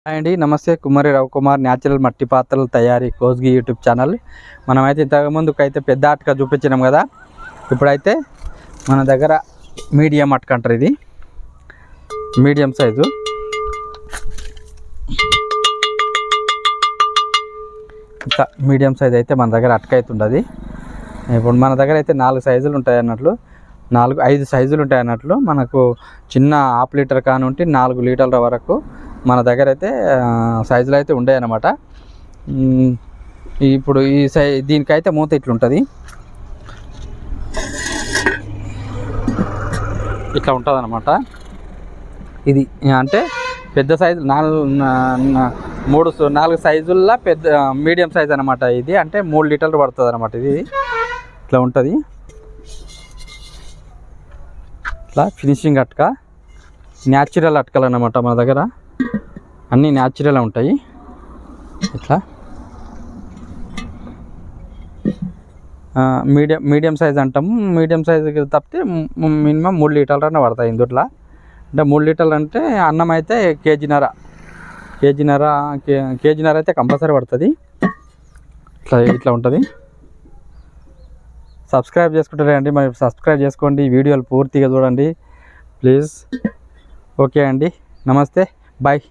Hi అండి, నమస్తే. కుమారి Ravikumar natural మట్టి పాత్రల తయారీ కోస్గి యూట్యూబ్ ఛానల్. మనమైతే ఇంతకుముందుకైతే పెద్ద అటక చూపించినాం కదా. ఇప్పుడైతే మన దగ్గర మీడియం అటక అంటారు, ఇది మీడియం సైజు. ఇంకా మీడియం సైజ్ అయితే మన దగ్గర అటక అయితే ఉండదు. ఇప్పుడు మన దగ్గర అయితే 4 సైజులు ఉంటాయి అన్నట్లు, 5 సైజులు ఉంటాయి అన్నట్లు. మనకు చిన్న ½ లీటర్ కానుంటి 4 లీటర్ల వరకు మన దగ్గర అయితే సైజులు అయితే ఉండే అన్నమాట. ఇప్పుడు దీనికైతే మూత ఇట్లుంటుంది, ఇట్లా ఉంటుంది అన్నమాట. ఇది అంటే పెద్ద సైజు 4 సైజుల్లో పెద్ద మీడియం సైజ్ అనమాట. ఇది అంటే 3 లీటర్లు పడుతుంది అనమాట. ఇది ఇట్లా ఉంటుంది, ఇట్లా ఫినిషింగ్ అటక. న్యాచురల్ అటకలు అన్నమాట, మన దగ్గర అన్నీ న్యాచురల్ ఉంటాయి. ఇట్లా మీడియం సైజ్ అంటాము. మీడియం సైజుకి తప్పితే మినిమం 3 లీటర్లు అన్న పడతాయి ఇందుట్లో. అంటే 3 లీటర్లు అంటే అన్నం అయితే కేజీన్నర అయితే కంపల్సరీ పడుతుంది. ఇట్లా ఉంటుంది. సబ్స్క్రైబ్ చేసుకుంటారే అండి, మరి సబ్స్క్రైబ్ చేసుకోండి, వీడియోలు పూర్తిగా చూడండి ప్లీజ్. ఓకే అండి, నమస్తే, బాయ్.